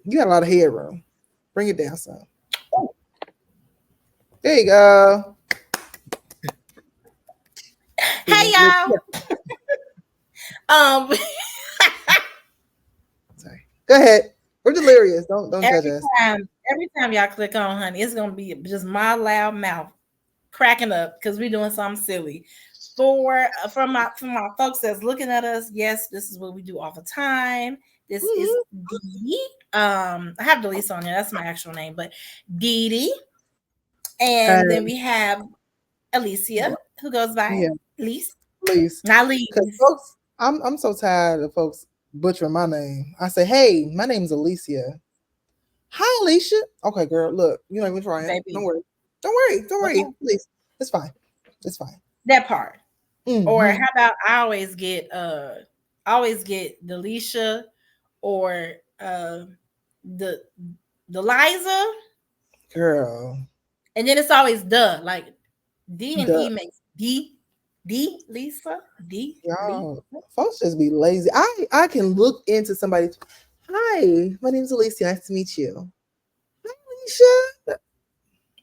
You got a lot of headroom. Bring it down some. There you go. Hey y'all. Sorry. Go ahead. We're delirious. Don't judge us. Every time y'all click on, honey, it's gonna be just my loud mouth cracking up because we're doing something silly. From my folks that's looking at us, yes, this is what we do all the time. This is Dee Dee. I have Delise on there. That's my actual name, but Dee Dee. And then we have Alesia, who goes by Lise. Not Lise. Because folks, I'm so tired of folks butchering my name. I say, hey, my name's Alesia. Hi, Alicia. Okay, girl, look, you ain't even trying. Baby. Don't worry. Okay. Please. It's fine. That part. Mm-hmm. Or how about I always get Delisha or the Liza. Girl. And then it's always like D and E makes D Lisa D. Y'all, folks just be lazy. I can look into somebody. Hi, my name's Alesia. Nice to meet you. Hi, Alicia.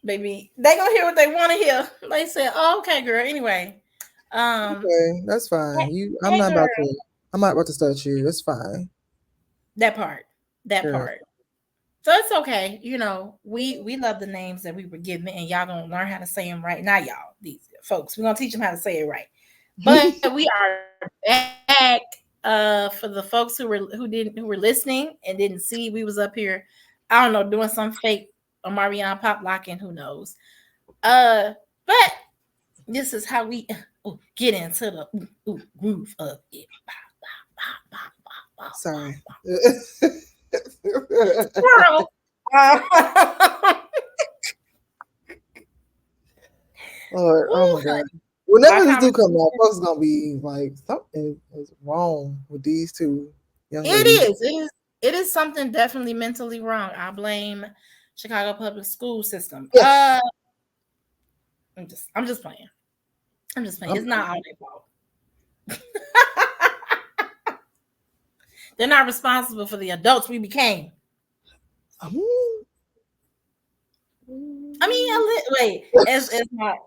Baby, they gonna hear what they want to hear. They said, "Oh, okay, girl." Anyway, okay, that's fine. I'm not about to start you. That's fine. That part. So it's okay. You know, we love the names that we were given, and y'all gonna learn how to say them right now, y'all. These folks, we're gonna teach them how to say it right. But we are back. For the folks who were listening and didn't see, we was up here, I don't know, doing some fake Marianne pop locking, who knows. But this is how we get into the groove of it. Sorry. Squirrel. Lord, oh my God. Whenever this do come out, folks gonna be like, something is wrong with these two young ladies. It is something definitely mentally wrong. I blame Chicago public school system. Yes. I'm just playing. It's not all their fault. They're not responsible for the adults we became. I mean, wait, as my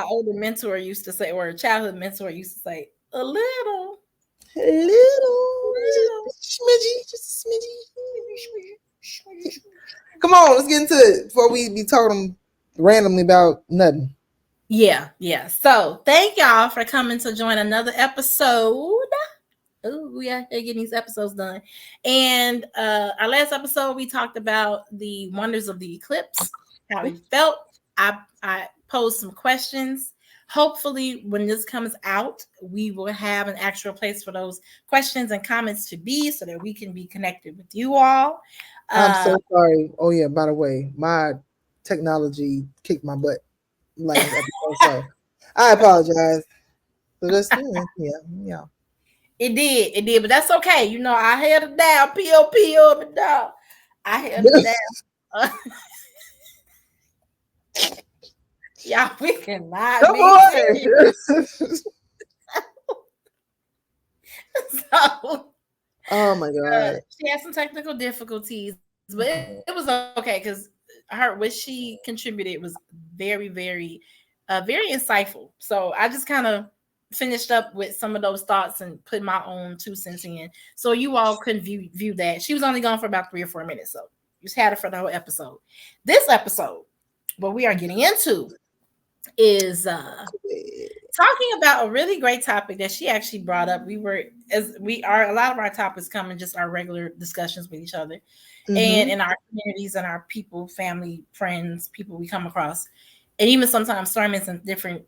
older mentor used to say, or a childhood mentor used to say, a little, smidgy, just a smidgy. Come on, let's get into it before we be talking randomly about nothing. Yeah. So thank y'all for coming to join another episode. Oh, we are getting these episodes done. And our last episode, we talked about the wonders of the eclipse, how it felt. I posed some questions. Hopefully, when this comes out, we will have an actual place for those questions and comments to be, so that we can be connected with you all. I'm so sorry. Oh yeah, by the way, my technology kicked my butt last episode, so I apologize. So just yeah. It did, but that's okay. You know, I held it down, P.O.P. up and down. I held it down. Yeah, we cannot. Come on. So, oh my God. She had some technical difficulties, but it was okay because what she contributed was very, very, very insightful. So I just kind of finished up with some of those thoughts and put my own 2 cents in, so you all could view that. She was only gone for about 3 or 4 minutes, so you just had her for the whole episode. This episode, what we are getting into, is talking about a really great topic that she actually brought up. A lot of our topics come in just our regular discussions with each other, and in our communities and our people, family, friends, people we come across, and even sometimes sermons and different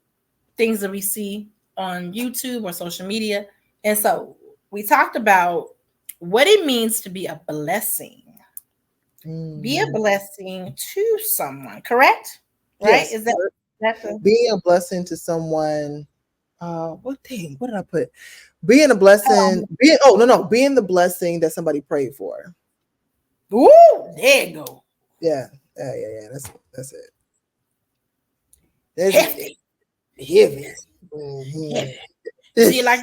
things that we see on YouTube or social media. And so we talked about what it means to be a blessing. Be a blessing to someone, correct? Right? Yes. Is that being a blessing to someone? What did I put? Being a blessing. Being the blessing that somebody prayed for. Ooh, there you go. Yeah. That's it. That's heavy. Mm-hmm. Heavy. See, like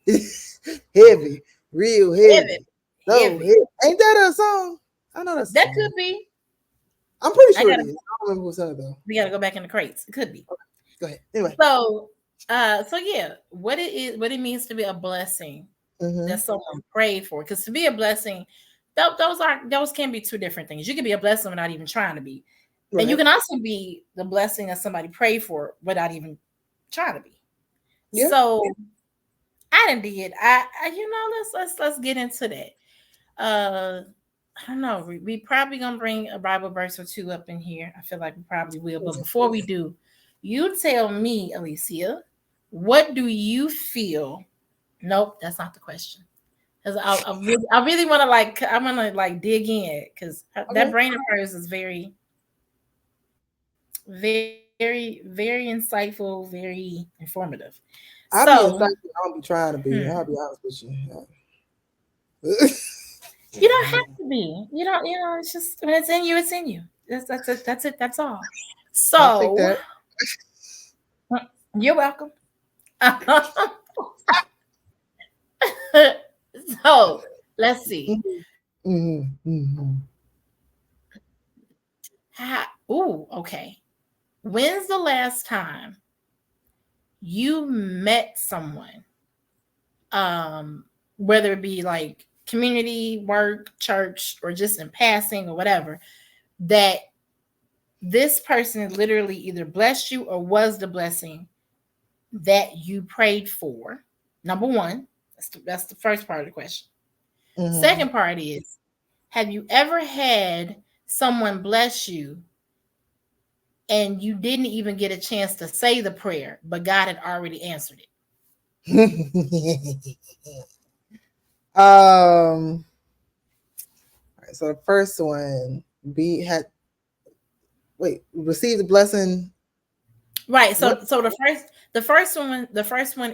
this. Heavy. real Heavy. heavy. So Heavy. ain't that a song? I know that's a That song. could be. I'm pretty I sure it gotta is. I don't remember who sang it though. we gotta go back in the crates. It could be. Okay, go ahead. Anyway. So yeah, what it is, what it means to be a blessing Mm-hmm. that someone prayed for. Because to be a blessing, those can be two different things. You can be a blessing without even trying to be, and you Right. can also be the blessing that somebody prayed for without even trying to be. Yeah. So I didn't did. I you know, let's get into that. I don't know. We probably gonna bring a Bible verse or two up in here. I feel like we probably will. But before we do, you tell me, Alesia, what do you feel? Nope, that's not the question. Because I really want to like, I want to like dig in because that Okay. brain of hers is very insightful, very informative. I'll be So, excited. I don't be trying to be. I'll hmm, be honest with you. you don't have to be. You don't. You know, it's just when it's in you, it's in you. That's it. That's it. That's all. I'll take So, that. you're welcome. So let's see. Mm-hmm. Mm-hmm. Ooh, okay. When's the last time you met someone, whether it be like community, work, church, or just in passing or whatever, that this person literally either blessed you or was the blessing that you prayed for? Number one, that's the first part of the question. Mm-hmm. Second part is, have you ever had someone bless you and you didn't even get a chance to say the prayer, but God had already answered it? All right, so the first one, be had wait, received the blessing. Right. What? So the first one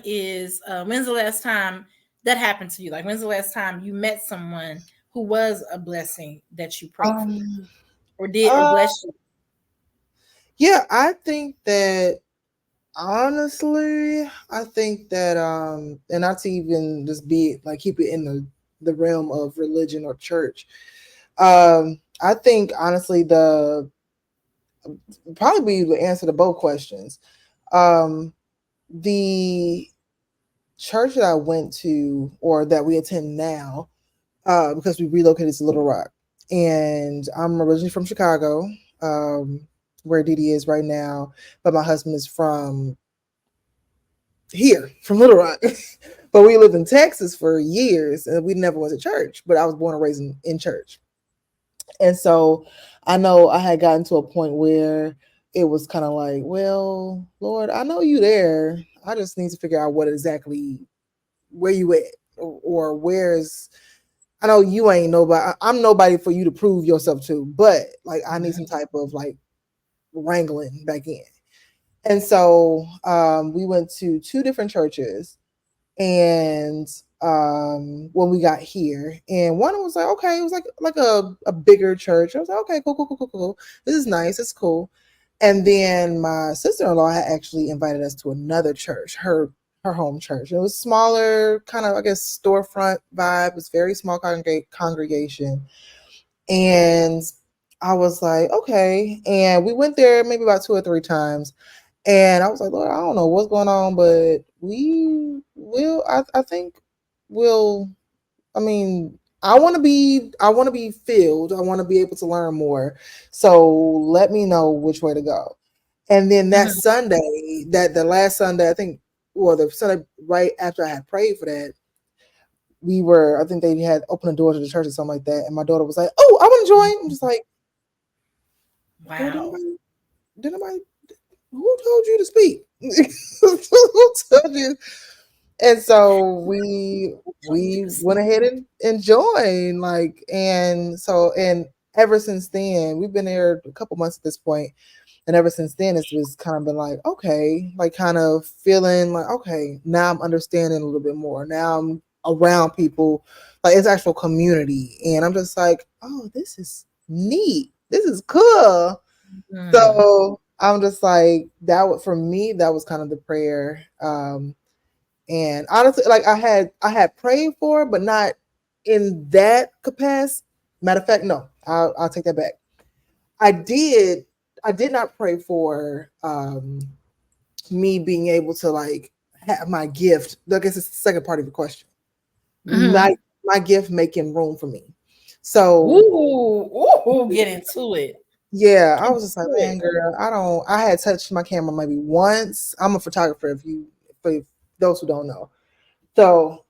is, when's the last time that happened to you? Like, when's the last time you met someone who was a blessing that you prayed for, Um. or did, or Uh. blessed you? Yeah, I think that honestly, I think that and not to even just be like keep it in the realm of religion or church. I think honestly the probably be the answer to both questions. Um, the church that I went to or that we attend now, because we relocated to Little Rock, and I'm originally from Chicago, where Dee Dee is right now, but my husband is from here, from Little Rock. But we lived in Texas for years and we never went to church, but I was born and raised in church. And so I know I had gotten to a point where it was kind of like, well, Lord, I know you there. I just need to figure out what exactly where you at, or where's. I know you ain't nobody. I'm nobody for you to prove yourself to, but like I need some type of like wrangling back in. And so we went to two different churches, and when we got here, and one was like, okay, it was like a bigger church. I was like, okay, cool. This is nice, it's cool. And then my sister-in-law had actually invited us to another church, her home church. It was smaller, kind of I guess storefront vibe. It was very small congregation. And I was like, okay. And we went there maybe about two or three times. And I was like, Lord, I don't know what's going on, but we will. I think we'll. I mean, I want to be filled. I want to be able to learn more. So let me know which way to go. And then that Mhm. Sunday, that the last Sunday, I think, or the Sunday right after I had prayed for that, I think they had opened the door to the church or something like that. And my daughter was like, oh, I want to join. I'm just like, girl, Wow. didn't nobody, who told you to speak? Who told you? And so Who told you we to went speak? ahead and joined, like, and ever since then, we've been there a couple months at this point, and ever since then, it's just kind of been like, okay, like kind of feeling like, okay, now I'm understanding a little bit more. Now I'm around people, like it's actual community, and I'm just like, oh, this is neat. This is cool. Mm. So I'm just like for me, that was kind of the prayer. And honestly, like I had prayed for, but not in that capacity. Matter of fact, no, I'll take that back. I did I did not pray for me being able to like have my gift. I guess it's the second part of the question. My Mm-hmm. my gift making room for me. So Get into it. yeah, I Get was just like, into man, it. girl, I don't. I had touched my camera maybe once. I'm a photographer. For those who don't know, so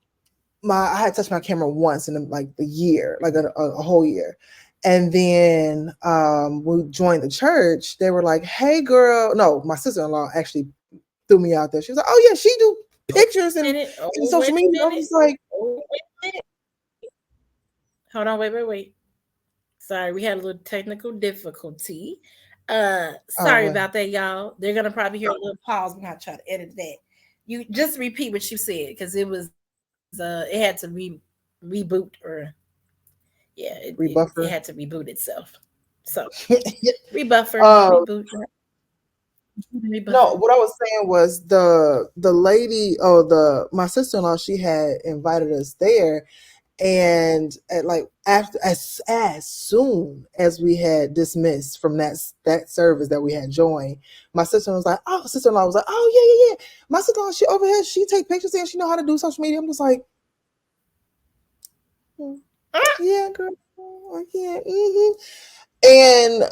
I had touched my camera once in like the year, like a whole year. And then we joined the church. They were like, "Hey, girl." No, my sister-in-law actually threw me out there. She was like, "Oh yeah, she do pictures and Minute. in Oh, social wait a media." I minute. was like, Oh, wait a minute. Hold on. Wait. Sorry, we had a little technical difficulty. "Oh Sorry well, about that, y'all. They're gonna probably hear a little pause. We're gonna try to edit that. You just repeat what you said because it had to reboot or yeah, it had rebuffer." to reboot itself. So rebuffer, um, reboot, no, rebuffer. what I was saying was the lady, the my sister-in-law, she had invited us there. And at like after as soon as we had dismissed from that service that we had joined, my sister was like, "Oh, sister-in-law was like, oh yeah. My sister-in-law, she over here, she take pictures and she know how to do social media." I'm just like, "Hmm, yeah, girl, yeah." And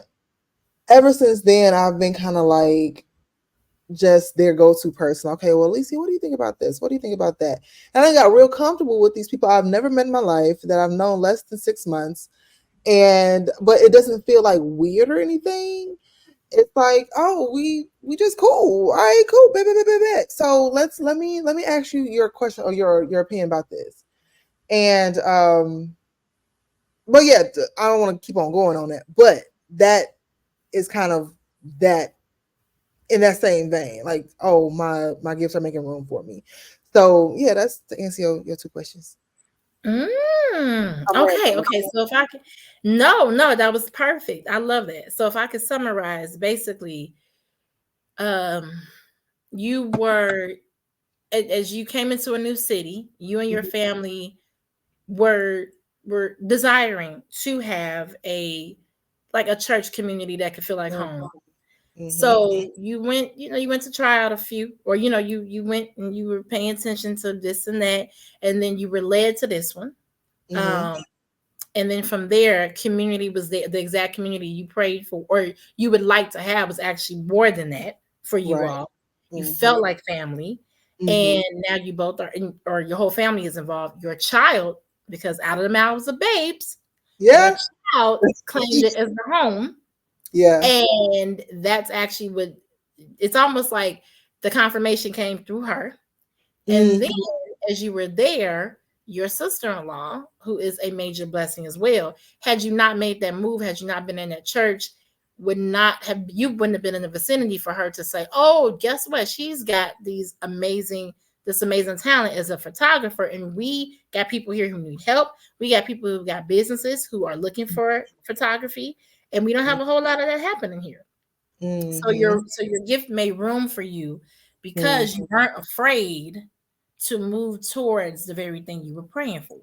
ever since then, I've been kind of like just their go-to person. Okay, well, Alicia, what do you think about this? What do you think about that? And I got real comfortable with these people I've never met in my life that I've known less than 6 months. And but it doesn't feel like weird or anything. It's like, oh, we just cool. All right, cool. So let me ask you your question or your opinion about this. And but yeah, I don't want to keep on going on that. But that is kind of that in that same vein. Like, oh, my gifts are making room for me. So yeah, that's to answer your two questions. I'm Okay. So if I could, no, that was perfect. I love that. So if I could summarize, basically, um, you were as you came into a new city, you and your family were were desiring to have a church community that could feel like home. Mm-hmm. So you went to try out a few, or you went and you were paying attention to this and that, and then you were led to this one. Mm-hmm. Um, and then from there, community was the exact community you prayed for, or you would like to have was actually more than that for you Right. all. You Mm-hmm. felt like family, Mm-hmm. and now you both are, or your whole family is involved. Your child, because out of the mouths of babes, Yeah. that child claimed it as their home, Yeah. and that's actually what it's almost like the confirmation came through her. And then Mm-hmm. as you were there, your sister-in-law, who is a major blessing as well, had you not made that move, had you not been in that church, you wouldn't have been in the vicinity for her to say, "Oh, guess what? She's got this amazing talent as a photographer, and we got people here who need help. We got people who got businesses who are looking for photography, and we don't have a whole lot of that happening here." So Mm-hmm. your gift made room for you because Mm-hmm. you weren't afraid to move towards the very thing you were praying for.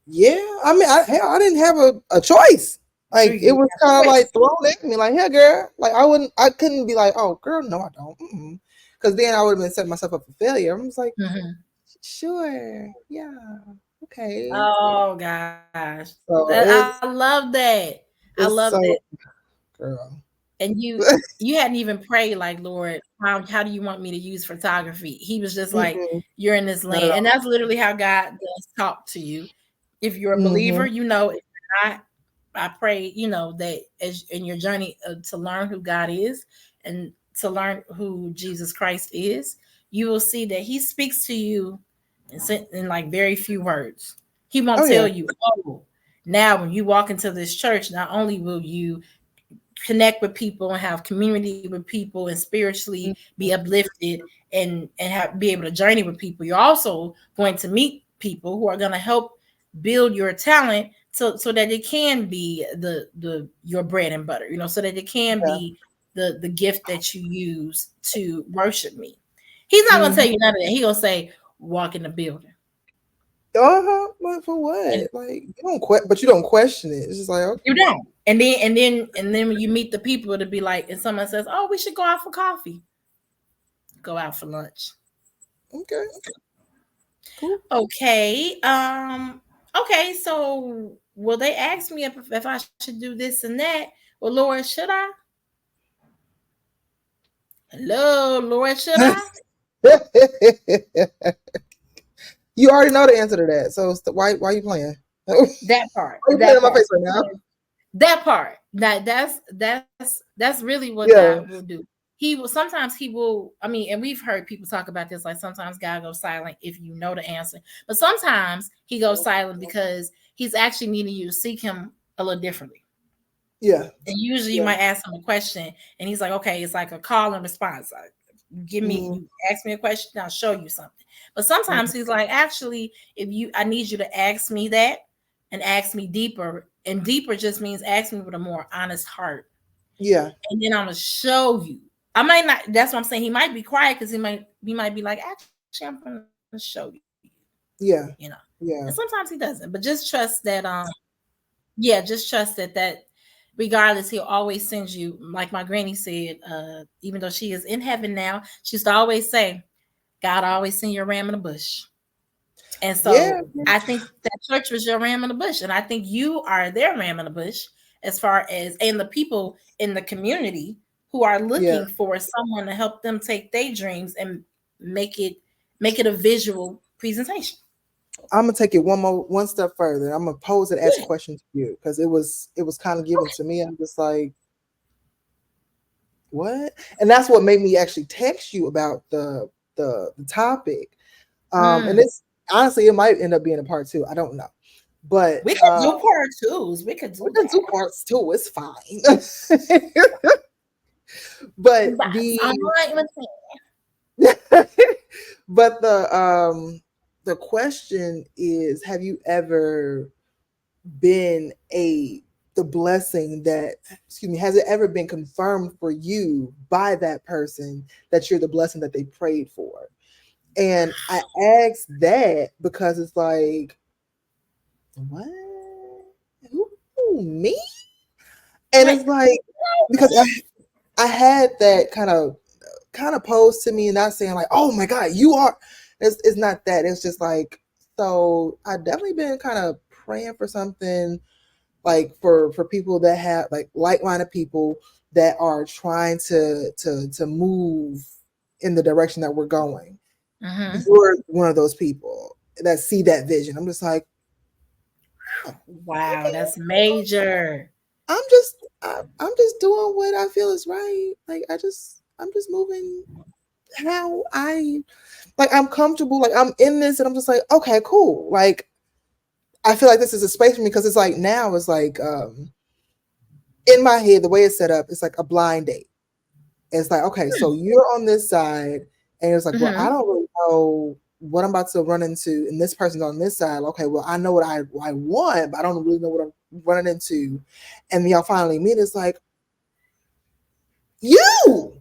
Yeah. I mean, hell, I didn't have a choice. Sure, Like you it didn't was have kind a of like choice. thrown at me, like, "Yeah, girl." Like I couldn't be like, "Oh, girl, no, I don't," because then I would have been setting myself up for failure. I'm just like, Mhm. sure, yeah, okay. Oh gosh, So I love that. I love it's that. so, girl. And you hadn't even prayed like, Lord, how do you want me to use photography? He was just like, Mm-mm, you're in this not at lane, and all. that's literally how God does talk to you. If you're a believer, Mm-hmm. if you're not, I pray, that as in your journey to learn who God is and to learn who Jesus Christ is, you will see that He speaks to you in like very few words. He won't Oh tell yeah. you, oh, now when you walk into this church, not only will you connect with people and have community with people and spiritually be Mm-hmm. uplifted and be able to journey with people, you're also going to meet people who are going to help build your talent so that it can be the your bread and butter, so that it can Yeah. be the gift that you use to worship me. He's not going to tell Mm-hmm. you none of that. He going to say walk in the building, But for And what? Like you don't but you don't question it. It's just like you okay, don't. And then when you meet the people to be like, and someone says, "Oh, we should go out for coffee." Go out for lunch. okay, cool. Okay. Okay, so will they ask me if I should do this and that? Well, Lord, should I? Hello, Lord, should I? You already know the answer to that. So why you playing? Why That part. you playing That in my part. face right now? That part. That's really what God Yeah, will do. He will sometimes he will, I mean, and we've heard people talk about this, like sometimes God goes silent if you know the answer. But sometimes he goes silent because he's actually needing you to seek him a little differently. yeah, And usually you yeah. might ask him a question and he's like, okay, it's like a call and response. Like, Mm, you ask me a question, I'll show you something. But sometimes mm, he's like, actually, I need you to ask me that and ask me deeper. And deeper just means ask me with a more honest heart. yeah, And then I'm gonna show you. I might not, that's what I'm saying. He might be quiet because he might be like, actually, I'm gonna show you, you know. yeah, And sometimes he yeah, doesn't, but just trust that yeah, just trust that regardless, he'll always send you, like my granny said, even though she is in heaven now, she used to always say, God always send you a ram in the bush. And yeah. so I think that church was your ram in the bush. And I think you are their ram in the bush as far as, and the people in the community who are Yeah, looking for someone to help them take their dreams and make it make it a visual presentation. I'm gonna take it one step further. I'm gonna pose it as a Yeah. question to you because it was kind of given to me. I'm just like, what? And that's what made me actually text you about the topic. And Mm. it's honestly it might end up being a part two. I don't know, but We could do part twos. We could we do can do that. parts two. It's fine. But That's all right with me. but the question is, have you ever been a the blessing that excuse me has it ever been confirmed for you by that person that you're the blessing that they prayed for? And I asked that because it's like, what? Who, me? And Wait, it's like because I had that kind of posed to me, and not saying like, oh my god, you are. It's not that. It's just like, so I definitely been kind of praying for something, like for people that have like-minded people that are trying to move in the direction that we're going. mm-hmm. You're one of those people that see that vision. I'm just like, oh, Wow, okay. that's major. I'm just doing what I feel is right. Like I'm just moving how I like. I'm comfortable. Like I'm in this, and I'm just like, okay, cool. Like I feel like this is a space for me because it's like now it's like in my head the way it's set up, it's like a blind date. It's like, okay, so you're on this side, and it's like, well, I Mm-hmm. don't really know what I'm about to run into, and this person's on this side. Okay, well, I know what I want, but I don't really know what I'm running into. And then y'all finally meet. It's like you,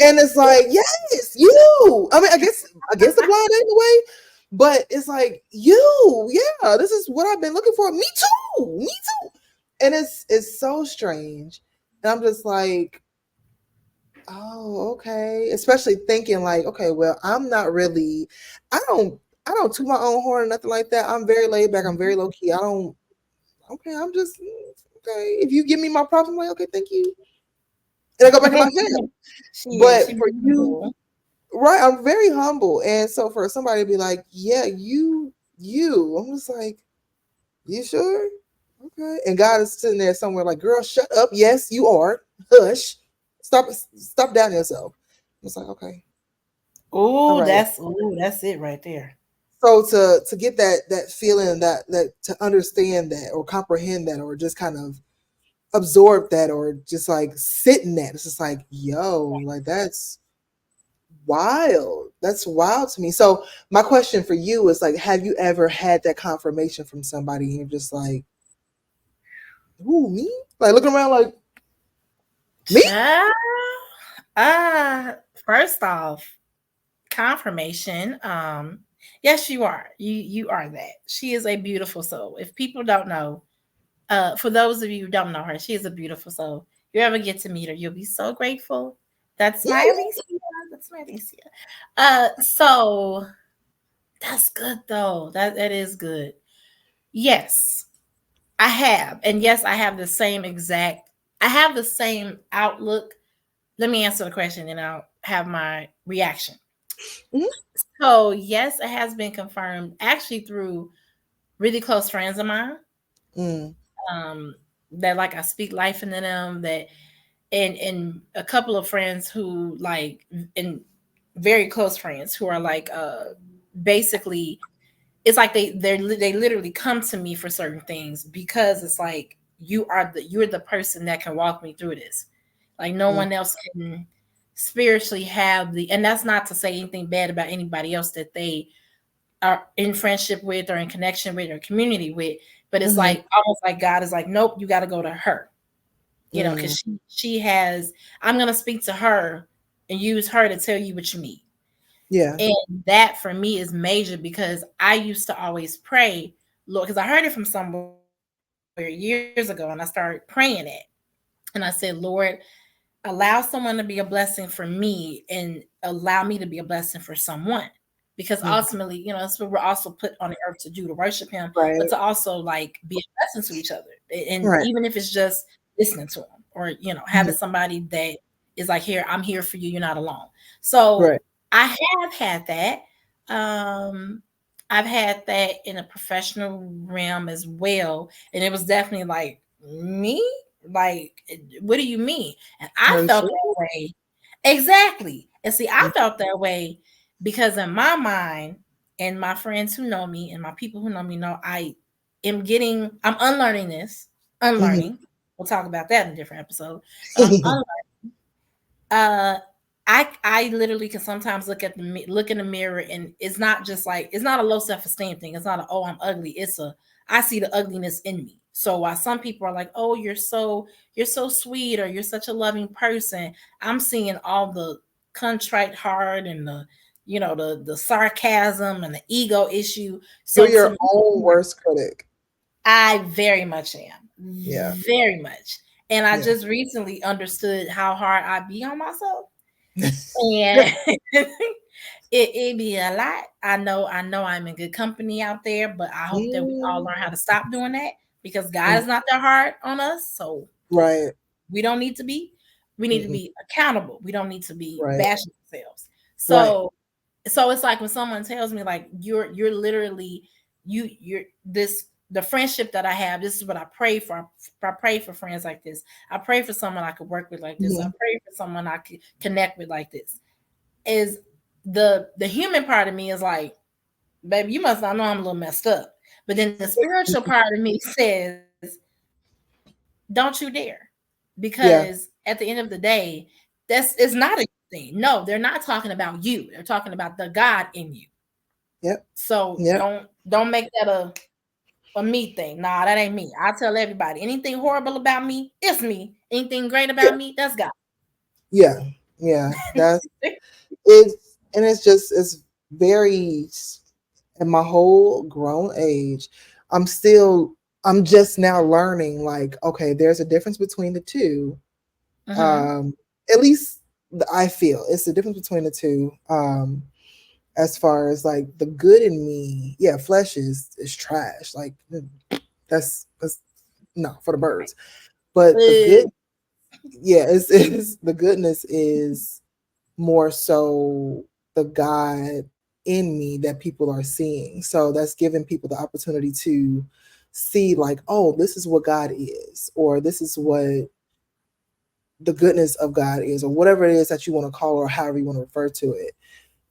and it's like, yes, you. I mean, I guess the blind ain't the way, but it's like you. Yeah, this is what I've been looking for. Me too. Me too. And it's so strange, and I'm just like, oh, okay. Especially thinking like, okay, well, I'm not really, I don't, I don't toot my own horn or nothing like that. I'm very laid back. I'm very low key. I don't. Okay, I'm just okay. If you give me my props, I'm like, okay, thank you, and I go back in my shell. She But for you, humble. right? I'm very humble, and so for somebody to be like, yeah, you, I'm just like, you sure? Okay. And God is sitting there somewhere like, girl, shut up. Yes, you are. Hush. Stop doubting yourself. It's like, okay, all Oh, right. that's it right there. So to get that feeling, that to understand that or comprehend that or just kind of absorb that or just like sit in that, it's just like, yo, like that's wild to me. So my question for you is like, have you ever had that confirmation from somebody and you're just like, ooh, me? Like looking around like me? Child, first off, confirmation. Yes, you are. You are that. She is a beautiful soul. If people don't know, for those of you who don't know her, she is a beautiful soul. If you ever get to meet her, you'll be so grateful. That's my Alesia. That's my Alesia. So that's good though. That is good. Yes, I have. And yes, I have the same exact, I have the same outlook. Let me answer the question and I'll have my reaction. Mhm. So, yes, it has been confirmed actually through really close friends of mine. Mm. Um, that like I speak life into them, that and a couple of friends who like, and very close friends who are like basically it's like they literally come to me for certain things because it's like you're the person that can walk me through this. Like no Mm. one else can spiritually have the, and that's not to say anything bad about anybody else that they are in friendship with or in connection with or community with, but it's Mhm. like almost like God is like, nope, you got to go to her, you know, Mm. because she has, I'm gonna speak to her and use her to tell you what you need. Yeah. And that for me is major because I used to always pray, Lord, because I heard it from somewhere years ago and I started praying it. And I said, Lord, allow someone to be a blessing for me and allow me to be a blessing for someone. Because ultimately, Mm. you know, that's what we're also put on the earth to do, to worship him, but to Right. also like be a blessing to each other. And Right. even if it's just listening to him or, you know, having Mhm. somebody that is like, here, I'm here for you. You're not alone. So Right. I have had that. I've had that in a professional realm as well. And it was definitely like, me? Like, what do you mean? And I Are you felt sure? that way. Exactly. And see, I Mm. felt that way because in my mind, and my friends who know me and my people who know me know I'm unlearning this, Mhm. unlearning. We'll talk about that in a different episode. But I'm uh I literally can sometimes look in the mirror and it's not just like, it's not a low self-esteem thing. It's not a, oh, I'm ugly. It's a, I see the ugliness in me. So while some people are like, oh, you're so sweet or you're such a loving person, I'm seeing all the contrite heart and the, you know, the sarcasm and the ego issue. You're So to your me, own worst critic. I very much am. Yeah. Very much. And I Yeah. just recently understood how hard I be on myself. And it be a lot. I know I'm in good company out there, but I hope that we all Mm. learn how to stop doing that because God Mm. is not that hard on us. So Right. we don't need to be. We need to Mm-mm. be accountable. We don't need to be Right. bashing ourselves. Right. So it's like when someone tells me like you're literally you're this, the friendship that I have, this is what I pray for. I pray for friends like this. I pray for someone I could work with like this. I Mhm. pray for someone I could connect with like this. Is the human part of me is like, baby, you must not know I'm a little messed up. But then the spiritual part of me says, don't you dare. Because Yeah. at the end of the day, that's it's not a thing. No, they're not talking about you. They're talking about the God in you. Yep. So Yep. don't make that a me thing. Nah, that ain't me. I tell everybody anything horrible about me, it's me. Anything great Yeah. about me, that's God. Yeah. Yeah. That's it's, and it's just it's very, in my whole grown age, I'm still, I'm just now learning like, okay, there's a difference between the two. Mm-hmm. Um, at least I feel it's the difference between the two. As far as like the good in me, yeah, flesh is trash. Like that's no for the birds. But the good, yeah, it's the goodness is more so the God in me that people are seeing. So that's giving people the opportunity to see like, oh, this is what God is, or this is what the goodness of God is, or whatever it is that you want to call or however you want to refer to it.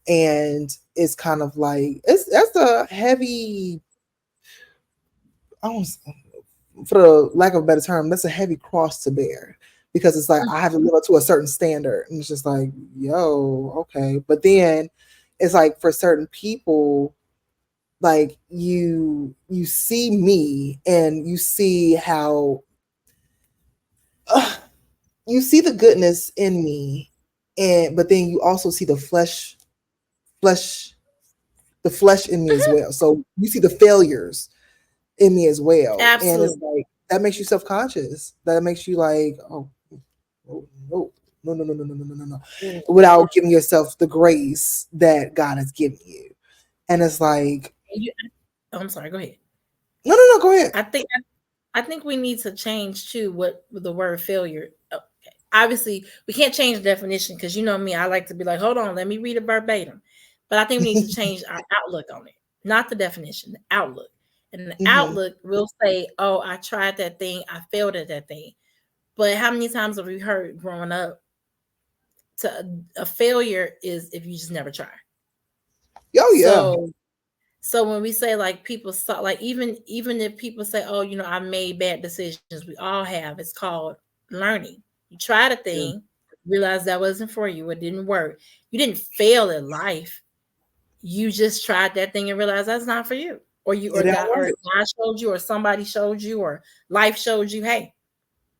And it's kind of like it's that's a heavy, I don't, for the lack of a better term, that's a heavy cross to bear because it's like I have to live up to a certain standard, and it's just like, yo, okay. But then it's like for certain people, like you see me and you see how you see the goodness in me, and but then you also see the flesh flesh, the flesh in me as well. So you see the failures in me as well, and it's Absolutely. like that makes you self conscious. That makes you like, oh, no, no, no, no, no, no, no, no, no, no, Mm. without giving yourself the grace that God has given you. And it's like, I'm sorry. Go ahead. no, no, no, go ahead. I think we need to change too what the word failure. Obviously, we can't change the definition because you know me, I like to be like, hold on, let me read it verbatim. But I think we need to change our outlook on it, not the definition, the outlook. And the Mm-hmm. outlook will say, oh, I tried that thing, I failed at that thing. But how many times have we heard growing up to a failure is if you just never try? Oh yeah, So when we say like people saw like even if people say, oh, you know, I made bad decisions, we all have. It's called learning. You tried a yeah, thing, realized that wasn't for you, it didn't work. You didn't fail in life. You just tried that thing and realized that's not for you. Or you it ain't or right. God showed you, or somebody showed you, or life showed you, hey,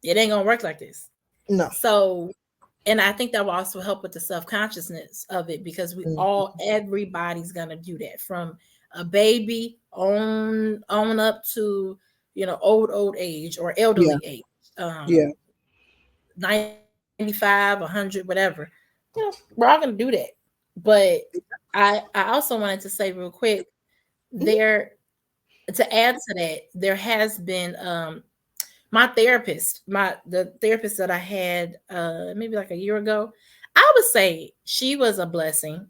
it ain't gonna work like this. No. So, and I think that will also help with the self-consciousness of it because Mm-hmm. everybody's gonna do that from a baby on up to, you know, old age or Yeah, elderly age, um yeah. 95, 100, whatever. You know, we're all gonna do that. But I also wanted to say real quick, there, to add to that, there has been my therapist, the therapist that I had maybe like a year ago, I would say she was a blessing.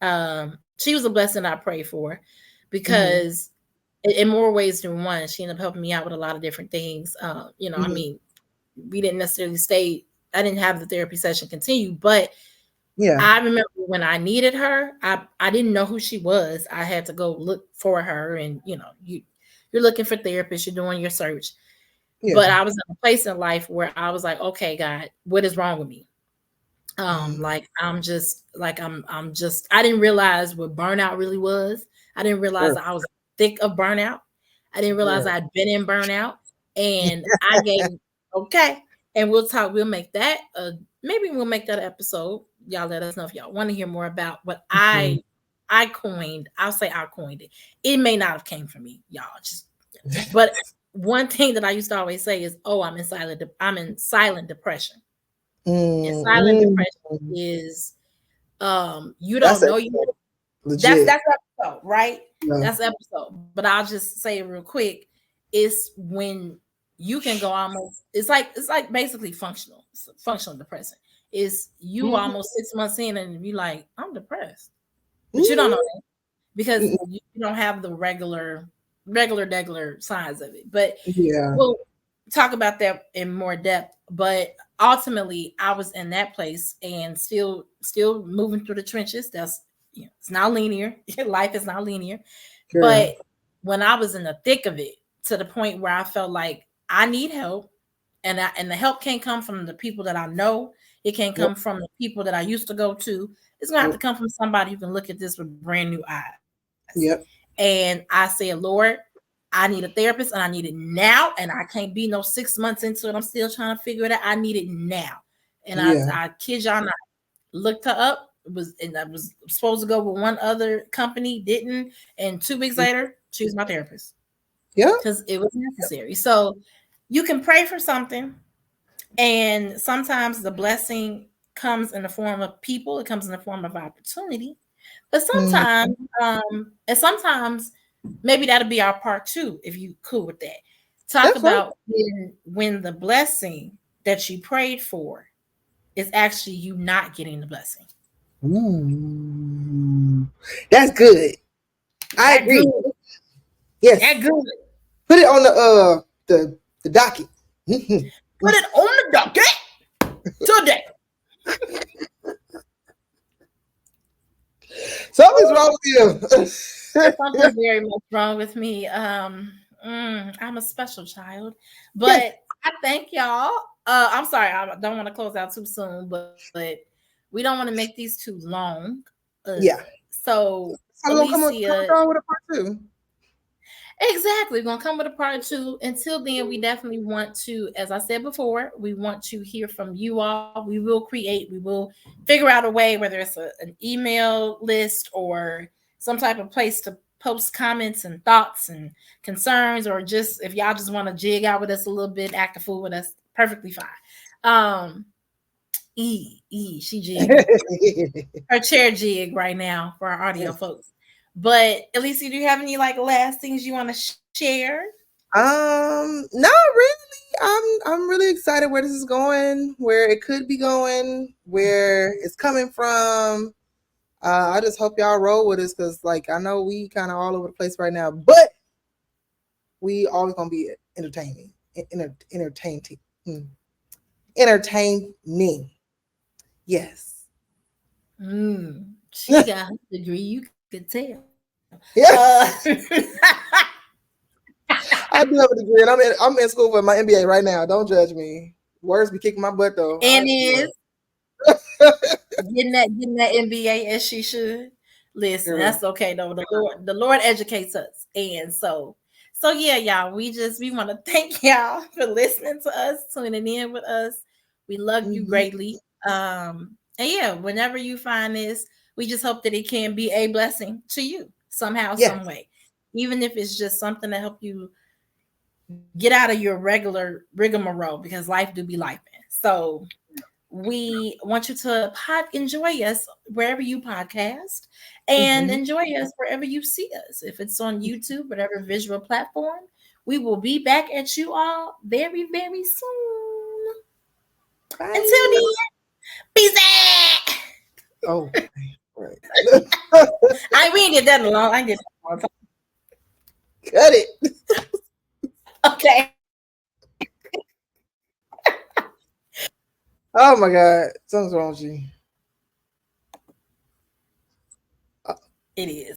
She was a blessing I prayed for Mm-hmm. because in more ways than one, she ended up helping me out with a lot of different things. You know, I Mm-hmm. mean, we didn't necessarily stay. I didn't have the therapy session continue, but Yeah, I remember when I needed her, I didn't know who she was. I had to go look for her, and you know, you're looking for therapists, you're doing your search. yeah. But I was in a place in life where I was like, okay, God, what is wrong with me? Mm-hmm. Like I'm just I didn't realize what burnout really was. I didn't realize Sure. that I was thick of burnout. I didn't realize Girl. I'd been in burnout. And I gave okay. And we'll make that maybe we'll make that an episode. Y'all let us know if y'all want to hear more about what Mhm. I coined. I'll say I coined it. It may not have came from me, y'all. Just but one thing that I used to always say is, "Oh, I'm in silent depression." And silent Mm-hmm. depression is you That's don't a know you. legit. That's episode, right? Yeah. That's episode. But I'll just say it real quick. It's when you can go almost. It's like basically functional depression. Is you Mm-hmm. almost 6 months in and you like I'm depressed, but you don't know Mm-hmm. that because you don't have the regular signs of it. But Yeah. we'll talk about that in more depth. But ultimately, I was in that place and still moving through the trenches. That's, you know, it's not linear. Life is not linear. Girl. But when I was in the thick of it, to the point where I felt like I need help, and the help can't come from the people that I know. It can't Nope. come from the people that I used to go to. It's gonna have to Nope. come from somebody who can look at this with brand new eyes. Yep. And I said, Lord, I need a therapist and I need it now. And I can't be no 6 months into it. I'm still trying to figure it out. I need it now. And Yeah. I kid y'all not, looked her up. And I was supposed to go with one other company, didn't. And 2 weeks later, she was my therapist Yep. because it was necessary. So you can pray for something, and sometimes the blessing comes in the form of people, it comes in the form of opportunity. But Mm, and sometimes maybe that'll be our part two, if you cool with that. Talk that's fine. about when the blessing that you prayed for is actually you not getting the blessing. Mm. That's good. I That good. agree. Yes. That good. Put it on the docket. Mhm. Put it on the docket today. Something's wrong with you. Something's very much wrong with me. I'm a special child, Yes. but I thank y'all. I'm sorry, I don't want to close out too soon, but we don't want to make these too long. Uh, Yeah. so So we're gonna come Alesia, on with a part two. Exactly. We're gonna come with a part two. Until then, we definitely want to, as I said before, we want to hear from you all. We will create, we will figure out a way, whether it's an email list or some type of place to post comments and thoughts and concerns, or just if y'all just want to jig out with us a little bit, act a fool with us, perfectly fine. Um, she jigging her chair jig right now for our audio folks. But Alicia, do you have any like last things you want to share? No, really. I'm really excited where this is going, where it could be going, where it's coming from. I just hope y'all roll with us because, like, I know we kind of all over the place right now, but we always gonna be entertaining, entertaining, entertaining. Yes. She got a degree. You could tell. Yeah. I do have a degree, and I'm in school for my MBA right now. Don't judge me. Words be kicking my butt though. And is getting that MBA as she should. Listen, that's okay though. The Lord educates us, and so yeah, y'all. We want to thank y'all for listening to us, tuning in with us. We love you greatly. And yeah, whenever you find this, we just hope that it can be a blessing to you somehow, some way, even if it's just something to help you get out of your regular rigmarole, because life do be life. So we want you to enjoy us wherever you podcast, and enjoy us wherever you see us. If it's on YouTube, whatever visual platform, we will be back at you all very, very soon. Bye. Until then, peace out. Oh, right. We ain't get that in a long. I ain't get that in a long time. Cut it. Okay. Oh my God, something's wrong with you. It is.